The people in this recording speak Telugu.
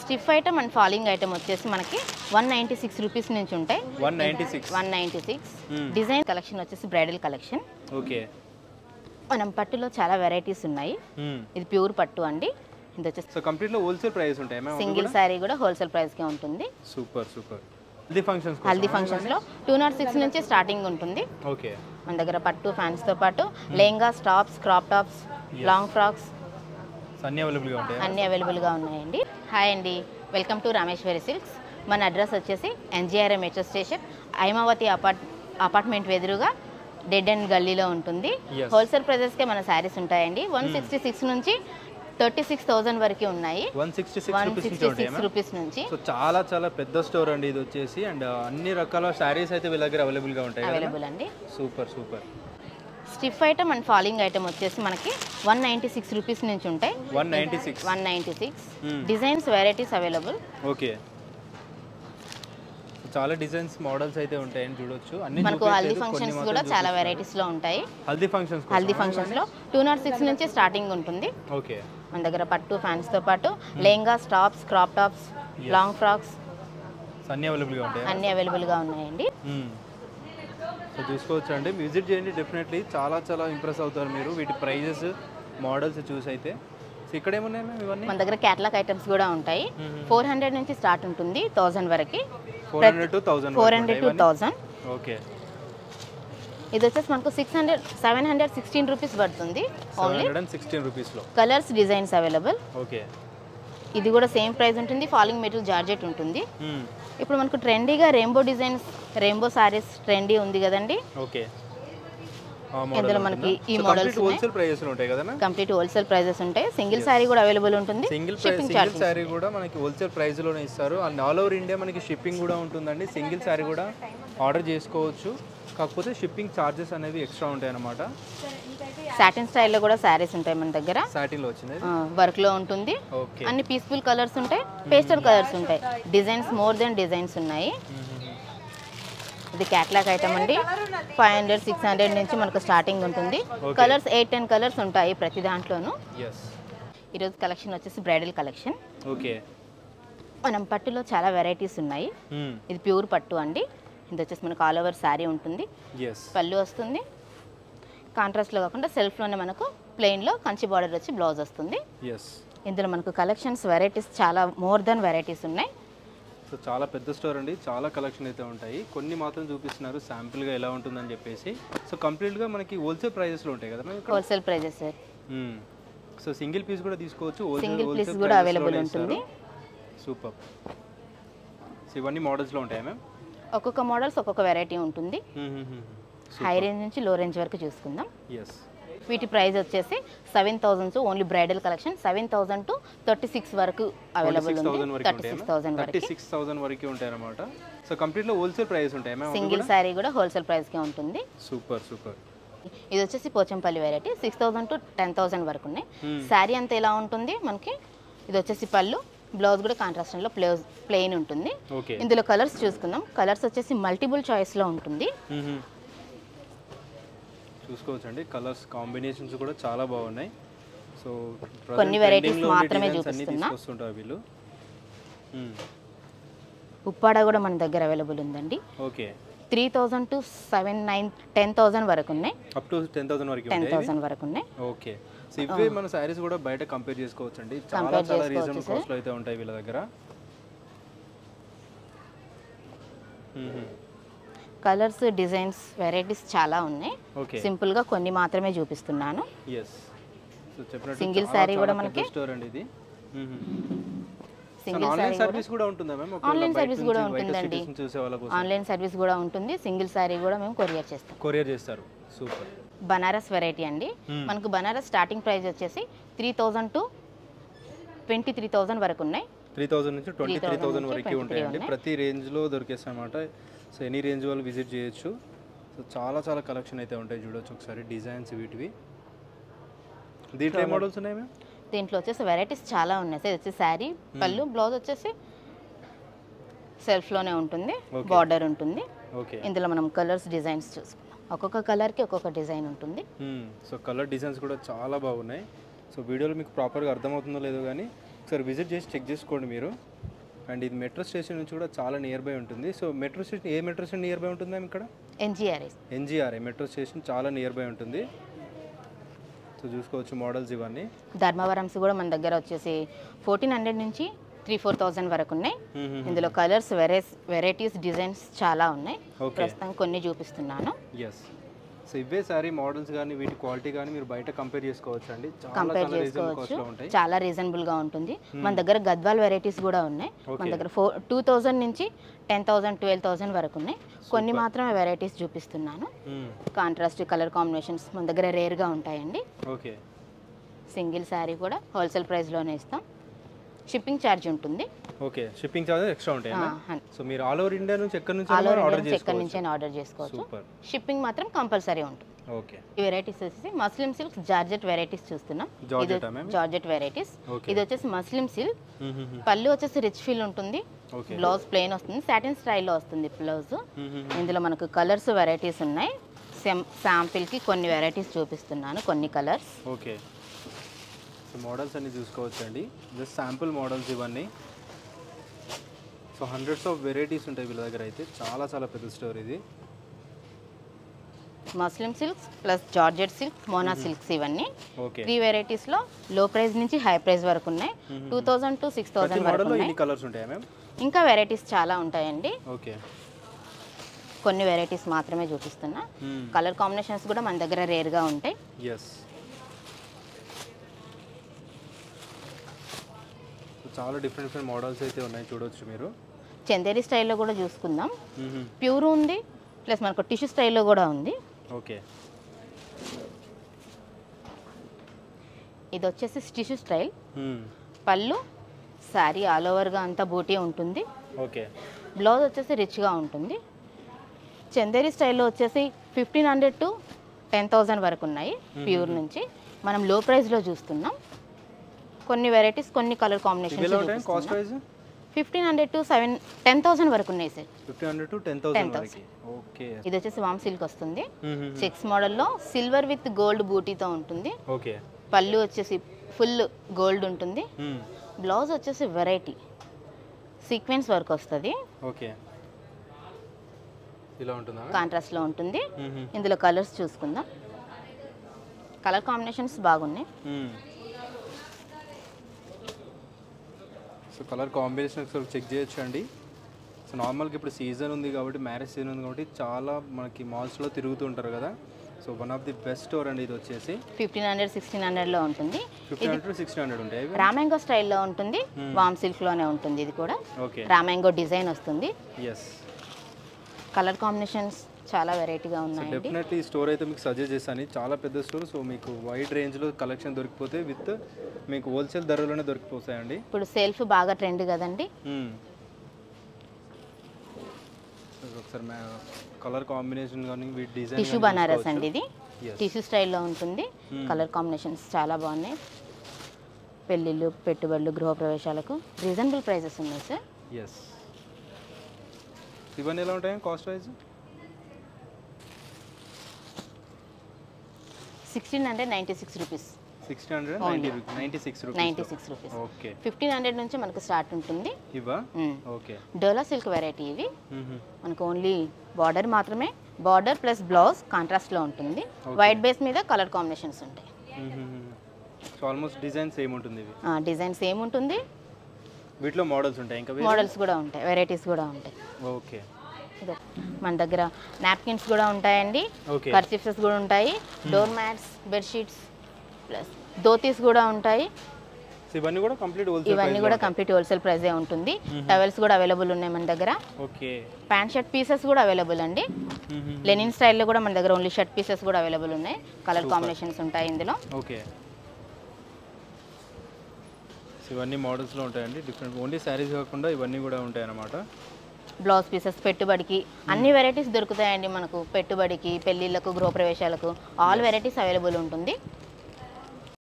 Stiff item and falling item వచ్చేసి మనకి 196 రూపీస్ నుంచి ఉంటాయి. 196 డిజైన్ కలెక్షన్ వచ్చేసి బ్రైడల్ కలెక్షన్. ఓకే, మనం పట్టులో చాలా వెరైటీస్ ఉన్నాయి. ఇది ప్యూర్ పట్టు అండి. ఇది వచ్చేసి సో కంప్లీట్ లో హోల్సేల్ ప్రైస్ ఉంటాయి మ్యామ్. సింగిల్ సారీ కూడా హోల్సేల్ ప్రైస్ కే ఉంటుంది. Super super. హల్దీ ఫంక్షన్స్ లో 206 నుంచి స్టార్టింగ్ ఉంటుంది. ఓకే, మన దగ్గర పట్టు ఫ్యాన్స్ తో పాటు lehengas, tops, crop tops, long frocks అన్ని అవైలబుల్ గా ఉన్నాయండి. హాయ్ అండి, వెల్కమ్ టు రామేశ్వరి సిల్క్స్. మన అడ్రస్ వచ్చేసి ఎన్జిఆర్ఏ మెట్రో స్టేషన్, ఐమావతి అపార్ట్మెంట్ ఎదురుగా డెడ్ అండ్ గల్లీలో ఉంటుంది. హోల్సేల్ ప్రైజెస్ కే మన శారీస్ ఉంటాయండి. 166 నుంచి 36,000 వరకు ఉన్నాయి. 166 రూపీస్ నుంచి. సో చాలా చాలా పెద్ద స్టోర్ అండి ఇది వచ్చేసి. అండ్ అన్ని రకాల శారీస్ అయితే వీళ్ళ దగ్గర అవైలబుల్ గా ఉంటాయి. అవైలబుల్ అండి. Super super. Stiff item and falling item వచ్చేసి మనకి 196 రూపీస్ నుంచి ఉంటాయి. 196 డిజైన్స్ వెరైటీస్ అవైలబుల్. ఓకే, చాలా డిజైన్స్ మోడల్స్ అయితే ఉంటాయని చూడొచ్చు. అన్ని మనకు హల్దీ ఫంక్షన్స్ కూడా చాలా వెరైటీస్ లో ఉంటాయి. హల్దీ ఫంక్షన్స్ లో 206 నుంచి స్టార్టింగ్ ఉంటుంది. ఓకే, మన దగ్గర పట్టు ఫ్యాన్స్ తో పాటు lehengas, tops, crop tops, long frocks అన్ని అవైలబుల్ గా ఉన్నాయండి. సో చూసుకోవచ్చు అండి, విజిట్ చేయండి డెఫినెట్లీ. చాలా చాలా ఇంప్రెస్ అవుతారు మీరు వీటి ప్రైజెస్ మోడల్స్ చూసి అయితే. సో ఇక్కడ ఏమున్నాయి మ్యామ్ ఇవన్నీ? మన దగ్గర క్యాటలాగ్ ఐటమ్స్ కూడా ఉంటాయి. 400 నుంచి స్టార్ట్ ఉంటుంది, 1000 వరకు. 400 to 1000. ఓకే, ఇది వచ్చేసి మనకు 716 రూపీస్ పడుతుంది. ఓన్లీ 716 రూపీస్ లో కలర్స్, డిజైన్స్ అవైలబుల్. ఓకే, ఇది కూడా సేమ్ ప్రైస్ ఉంటుంది. ఫాలింగ్ మెటీరియల్ జార్జెట్ ఉంటుంది. ఇప్పుడు మనకు ట్రెండీగా rainbow designs, rainbow saris trendy ఉంది కదండి. ఓకే, ఇందులో మనకి ఈ మోడల్స్ హోల్సేల్ ప్రైజెస్ ఉంటాయి కదా, కంప్లీట్ హోల్సేల్ ప్రైజెస్ ఉంటాయి. సింగిల్ సారీ కూడా అవైలబుల్ ఉంటుంది. సింగిల్ సారీ కూడా మనకి హోల్సేల్ ప్రైస్ లోనే ఇస్తారు. అండ్ ఆల్ ఓవర్ ఇండియా మనకి షిప్పింగ్ కూడా ఉంటుందండి. సింగిల్ సారీ కూడా ఆర్డర్ చేసుకోవచ్చు, కాకపోతే షిప్పింగ్ చార్జెస్ అనేవి ఎక్స్ట్రా ఉంటాయి అన్నమాట. సాటిన్ స్టైల్లో కూడా సారీస్ ఉంటాయి మన దగ్గర. సాటిన్ లో వచ్చింది, వర్క్ లో ఉంటుంది. అన్ని పీస్ఫుల్ కలర్స్ ఉంటాయి, పేస్టల్ కలర్స్ ఉంటాయి. డిజైన్స్ మోర్ దెన్ డిజైన్స్ ఉన్నాయి. ఇది క్యాటలాగ్ ఐటమ్ అండి. 500, 600 నుంచి మనకు స్టార్టింగ్ ఉంటుంది. కలర్స్ 8-10 కలర్స్ ఉంటాయి ప్రతి దాంట్లోనూ. ఈరోజు కలెక్షన్ వచ్చేసి బ్రైడల్ కలెక్షన్. ఓకే, మనం పట్టులో చాలా వెరైటీస్ ఉన్నాయి. ఇది ప్యూర్ పట్టు అండి. ఇది వచ్చేసి మనకు ఆల్ ఓవర్ శారీ ఉంటుంది. పళ్ళు వస్తుంది. కాంట్రాస్ట్లో కాకుండా సెల్ఫ్లోనే మనకు ప్లెయిన్లో కంచి బార్డర్ వచ్చి బ్లౌజ్ వస్తుంది. ఇందులో మనకు కలెక్షన్స్ వెరైటీస్ చాలా మోర్ దెన్ వెరైటీస్ ఉన్నాయి. సో చాలా పెద్ద స్టోర్ అండి, చాలా కలెక్షన్ అయితే ఉంటాయి. కొన్ని మాత్రం చూపిస్తున్నారు శాంపుల్గా ఎలా ఉంటుందని చెప్పేసి. సో కంప్లీట్గా మనకి హోల్సేల్ ప్రైజెస్లో ఉంటాయి కదా. Wholesale prices sir. So single piece కూడా తీసుకోవచ్చు, సింగిల్ పీస్ కూడా అవైలబుల్ ఉంటుంది. సూపర్. సో ఇవన్నీ మోడల్స్లో ఉంటాయా మ్యామ్? ఒక్కొక్క మోడల్స్ ఒక్కొక్క వెరైటీ ఉంటుంది. హై రేంజ్ నుంచి లో రేంజ్ వరకు చూసుకుందాం. వీటి ప్రైస్ వచ్చేసి 7,000 ఓన్లీ బ్రైడల్ కలెక్షన్. 7,000 to 36 వరకు అవైలబుల్ ఉంది. 36,000 వరకు ఉంటాయి అన్నమాట. సో కంప్లీట్ లో హోల్సేల్ ప్రైస్ ఉంటాయి మ్యామ్. సింగిల్ సారీ కూడా హోల్సేల్ ప్రైస్ కే ఉంటుంది. Super super. ఇది వచ్చేసి పోచంపల్లి వెరైటీ. 6,000 to 10,000 వరకు ఉన్నాయి. సారీ అంతా ఎలా ఉంటుంది మనకి. ఇది వచ్చేసి పళ్ళు, బ్లౌజ్ కూడా కాంట్రాస్ట్ లో ప్లెయిన్ ఉంటుంది. ఇందులో కలర్స్ చూసుకుందాం. కలర్స్ వచ్చేసి మల్టిపుల్ చాయిస్ లో ఉంటుంది. చూసుకోవచ్చు అండి, కలర్స్ కాంబినేషన్స్ కూడా చాలా బాగున్నాయి. సో కొన్ని వెరైటీస్ మాత్రమే చూపిస్తున్నా. వీళ్ళు ఉప్పాడ కూడా మన దగ్గర అవైలబుల్ ఉందండి. ఓకే, 3,000 to 7,900, 10,000 వరకు ఉన్నాయి. అప్ టు 10,000 వరకు 10,000 వరకు ఉన్నాయి. ఓకే, సో ఇవే మన సారీస్ కూడా బయట కంపేర్ చేసుకోవచ్చు అండి. చాలా చాలా రీజనబుల్ కాస్ట్ లో అయితే ఉంటాయి వీళ్ళ దగ్గర. కలర్స్, డిజైన్స్, వెరైటీస్ చాలా ఉన్నాయి. సింపుల్ గా కొన్ని మాత్రమే చూపిస్తున్నాను. సింగిల్ సారీ కూడా మనకి ఆన్లైన్ సర్వీస్ కూడా ఉంటుందా మ్యామ్? ఆన్లైన్ సర్వీస్ కూడా ఉంటుందండి. ఆన్లైన్ సర్వీస్ కూడా ఉంటుంది. సింగిల్ సారీ కూడా మేము కొరియర్ చేస్తారు. సూపర్. బనారస్ వెరైటీ అండి. మనకు బనారస్ స్టార్టింగ్ ప్రైస్ వచ్చేసి 3,000 to 23,000 వరకు ఉన్నాయి. 3,000 నుంచి 23,000 వరకు ఉంటాయండి. ప్రతి రేంజ్ లో దొరికేస్తాయి అన్నమాట. సో ఎనీ రేంజ్ వాళ్ళు విజిట్ చేయొచ్చు. సో చాలా చాలా కలెక్షన్ అయితే ఉంటాయి, చూడొచ్చు ఒకసారి డిజైన్స్ వీటివి. దీంట్లో ఏ మోడల్స్ ఉన్నాయి మ్యామ్? దీంట్లో వచ్చేసి వెరైటీస్ చాలా ఉన్నాయి. ఇది వచ్చేసి శారీ, పళ్ళు, బ్లౌజ్ వచ్చేసి సెల్ఫ్లోనే ఉంటుంది, బార్డర్ ఉంటుంది. ఇందులో మనం కలర్స్, డిజైన్స్ చూసుకుందాం. ఒక్కొక్క కలర్కి ఒక్కొక్క డిజైన్ ఉంటుంది. సో కలర్ డిజైన్స్ కూడా చాలా బాగున్నాయి. సో వీడియోలో మీకు ప్రాపర్గా అర్థమవుతుందో లేదో కానీ ఒకసారి విజిట్ చేసి చెక్ చేసుకోండి మీరు. అండ్ ఇది మెట్రో స్టేషన్ నుంచి కూడా చాలా నియర్ బై ఉంటుంది. So metro station A metro station near by ఉంటుంది మ్యామ్ ఇక్కడ? ఎన్జిఆర్ఐ మెట్రో స్టేషన్ చాలా నియర్ బై ఉంటుంది. సో చూసుకోవచ్చు మోడల్స్ ఇవన్నీ. ధర్మవరమ్స్ కూడా మన దగ్గర వచ్చేసి 1400 నుంచి 3-4,000 వరకు ఉన్నాయి. ఇందులో కలర్స్ వెరైటీస్ డిజైన్స్ చాలా ఉన్నాయి. ప్రస్తుతం కొన్ని చూపిస్తున్నాను. ఎస్. సో ఇవే సారీ మోడల్స్ కానీ వీటి క్వాలిటీ కానీ మీరు బయట కంపేర్ చేసుకోవచ్చు అండి. చాలా రీజనబుల్ గా ఉంటుంది. మన దగ్గర గద్వాల్ వెరైటీస్ కూడా ఉన్నాయి. మన దగ్గర 2,000 నుంచి 10,000 12,000 వరకు ఉన్నాయి. కొన్ని మాత్రమే వెరైటీస్ చూపిస్తున్నాను. కాంట్రాస్ట్ కలర్ కాంబినేషన్స్ మన దగ్గర రేర్ గా ఉంటాయండి. ఓకే. సింగిల్ శారీ కూడా హోల్సేల్ ప్రైస్ లోనే ఇస్తాం. షిప్పింగ్ ఛార్జ్ ఉంటుంది. ఓకే. షిప్పింగ్ ఛార్జ్ ఎక్స్ట్రా ఉంటాయి. సో మీరు ఆల్ ఓవర్ ఇండియా నుంచి ఎక్కడి నుంచి ఆర్డర్ చేసుకోవచ్చు. షిప్పింగ్ మాత్రం కంపల్సరీ ఉంటుంది. ఓకే. ఈ వెరైటీస్ వచ్చేసి మస్లిం సిల్క్ జార్జెట్ వెరైటీస్ చూస్తున్నాం. Georgette varieties. ఇది వచ్చేసి మస్లిం సిల్క్. పళ్ళు వచ్చేసి రిచ్ ఫీల్ ఉంటుంది. బ్లౌజ్ ప్లెయిన్ వస్తుంది. సాటిన్ స్టైల్లో వస్తుంది బ్లౌజ్. ఇందులో మనకు కలర్స్ వెరైటీస్ ఉన్నాయి. శాంపిల్ కి కొన్ని వెరైటీస్ చూపిస్తున్నాను. కొన్ని కలర్స్. ఓకే. సో మోడల్స్ అన్ని చూసుకోవచ్చు అండి. జస్ట్ శాంపుల్ మోడల్స్ ఇవన్నీ. సో హండ్రెడ్స్ ఆఫ్ వెరైటీస్ ఉంటాయి వీళ్ళ దగ్గర అయితే. చాలా చాలా పెద్ద స్టోర్ ఇది. Muslim silks plus georgette silk, Mona silks ఇవన్నీ. ఓకే. 3 వెరైటీస్ లో లో ప్రైస్ నుంచి హై ప్రైస్ వరకు ఉన్నాయి. 2,000 to 6,000 వరకు ఉన్నాయి. ఎన్ని కలర్స్ ఉంటాయా మ్యామ్? ఇంకా వెరైటీస్ చాలా ఉంటాయండి. ఓకే. కొన్ని వెరైటీస్ మాత్రమే చూపిస్తున్నా. కలర్ కాంబినేషన్స్ కూడా మన దగ్గర రేర్ గా ఉంటాయి. ఎస్. చాలా డిఫరెంట్ మోడల్స్ అయితే ఉన్నాయి, చూడవచ్చు మీరు. చందేరి స్టైల్లో కూడా చూసుకుందాం. ప్యూర్ ఉంది ప్లస్ మనకు టిష్యూ స్టైల్లో కూడా ఉంది. ఓకే. ఇది వచ్చేసి టిష్యూ స్టైల్. పళ్ళు శారీ ఆల్ ఓవర్గా అంతా బూటీ ఉంటుంది. ఓకే. బ్లౌజ్ వచ్చేసి రిచ్గా ఉంటుంది. చందేరి స్టైల్లో వచ్చేసి 1,500 to 10,000 వరకు ఉన్నాయి ప్యూర్ నుంచి. మనం లో ప్రైస్లో చూస్తున్నాం. కొన్ని వెరైటీస్ కొన్ని కలర్ కాంబినేషన్స్ 1,500 to 10,000 వరకు ఉన్నాయి సార్. 1,500 to 10,000 వరకు. ఓకే. ఇది వచ్చేసి వామ్ సిల్క్ వస్తుంది. చెక్స్ మోడల్లో సిల్వర్ విత్ గోల్డ్ బూటీతో ఉంటుంది. ఓకే. పళ్ళు వచ్చేసి ఫుల్ గోల్డ్ ఉంటుంది. బ్లౌజ్ వచ్చేసి వెరైటీ సీక్వెన్స్ వర్క్ వస్తుంది. ఓకే. ఇలా ఉంటుందా? కాంట్రాస్ట్ లో ఉంటుంది. ఇందులో కలర్స్ చూసుకుందాం. కలర్ కాంబినేషన్స్ బాగున్నాయి. సో కలర్ కాంబినేషన్ చెక్ చేయొచ్చు అండి. సో నార్మల్గా ఇప్పుడు సీజన్ ఉంది కాబట్టి, మ్యారేజ్ సీజన్ ఉంది కాబట్టి చాలా మనకి మాల్స్లో తిరుగుతూ ఉంటారు కదా. So one of the best store అండి ఇది వచ్చేసి. 1,500-1,600లో ఉంటుంది. 1,500 to 600 ఉంటాయి. రామాంగో స్టైల్లో ఉంటుంది. వామ్ సిల్క్ లోనే ఉంటుంది ఇది కూడా. ఓకే. రామాంగో డిజైన్ వస్తుంది. ఎస్. కలర్ కాంబినేషన్స్ చాలా వెరైటీగా ఉన్నాయి. డెఫినెట్లీ ఈ స్టోర్ అయితే మీకు సజెస్ట్ చేస్తాను. చాలా పెద్ద స్టోర్. సో మీకు వైడ్ రేంజ్లో కలెక్షన్ దొరికిపోతే విత్ మీకు హోల్సేల్ ధరలోనే దొరికిపోతాయండి. ఇప్పుడు సెల్ఫ్ బాగా ట్రెండ్ కదండి. ఒకసారి కలర్ కాంబినేషన్ కానీ వీటి డిజైన్ టిష్యూ బనారస్ అండి. ఇది టిష్యూ స్టైల్లో ఉంటుంది. కలర్ కాంబినేషన్స్ చాలా బాగున్నాయి. పెళ్ళిళ్ళు, పెట్టుబడులు, గృహప్రవేశాలకు రీజనబుల్ ప్రైజెస్ ఉన్నాయి సార్. ఎస్. ఇవన్నీ ఎలా ఉంటాయి cost wise? 1,696 rupees. 696 rupees. Okay. 1,500 నుంచి మనకు స్టార్ట్ ఉంటుంది. ఇవా? ఓకే. డోలా సిల్క్ వెరైటీ ఇవి. మనకు ఓన్లీ బార్డర్ మాత్రమే. బార్డర్ ప్లస్ బ్లౌజ్ కాంట్రాస్ట్ లో ఉంటుంది. వైట్ బేస్ మీద కలర్ కాంబినేషన్స్ ఉంటాయి. సో ఆల్మోస్ట్ డిజైన్ సేమ్ ఉంటుంది. ఇవి డిజైన్ సేమ్ ఉంటుంది. వీటిలో మోడల్స్ ఉంటాయి, ఇంకా మోడల్స్ కూడా ఉంటాయి, వెరైటీస్ కూడా ఉంటాయి. ఓకే. మన దగ్గర నాప్కిన్స్ కూడా ఉంటాయండి. కర్చీఫ్స్ కూడా ఉంటాయి. Door mats, bedsheets plus dhotis కూడా ఉంటాయి. ఇవన్నీ కూడా కంప్లీట్ హోల్సేల్ ప్రైజే ఉంటుంది. టవెల్స్ కూడా అవైలబుల్ ఉన్నాయి మన దగ్గర. ఓకే. ప్యాంట్ షర్ట్ పీసెస్ కూడా అవైలబుల్ అండి. లెనిన్ స్టైల్లో కూడా మన దగ్గర ఓన్లీ షర్ట్ పీసెస్ కూడా అవైలబుల్ ఉన్నాయి. కలర్ కాంబినేషన్స్ ఉంటాయి ఇందులో. ఓకే. ఇవన్నీ మోడల్స్లో ఉంటాయండి. డిఫరెంట్ ఓన్లీ శారీస్ కాకుండా ఇవన్నీ కూడా ఉంటాయి అన్నమాట. బ్లౌజ్ పీసెస్ పెట్టుబడికి అన్ని వెరైటీస్ దొరుకుతాయండి మనకు. పెట్టుబడికి, పెళ్ళిళ్ళకు, గృహప్రవేశాలకు ఆల్ వెరైటీస్ అవైలబుల్ ఉంటుంది.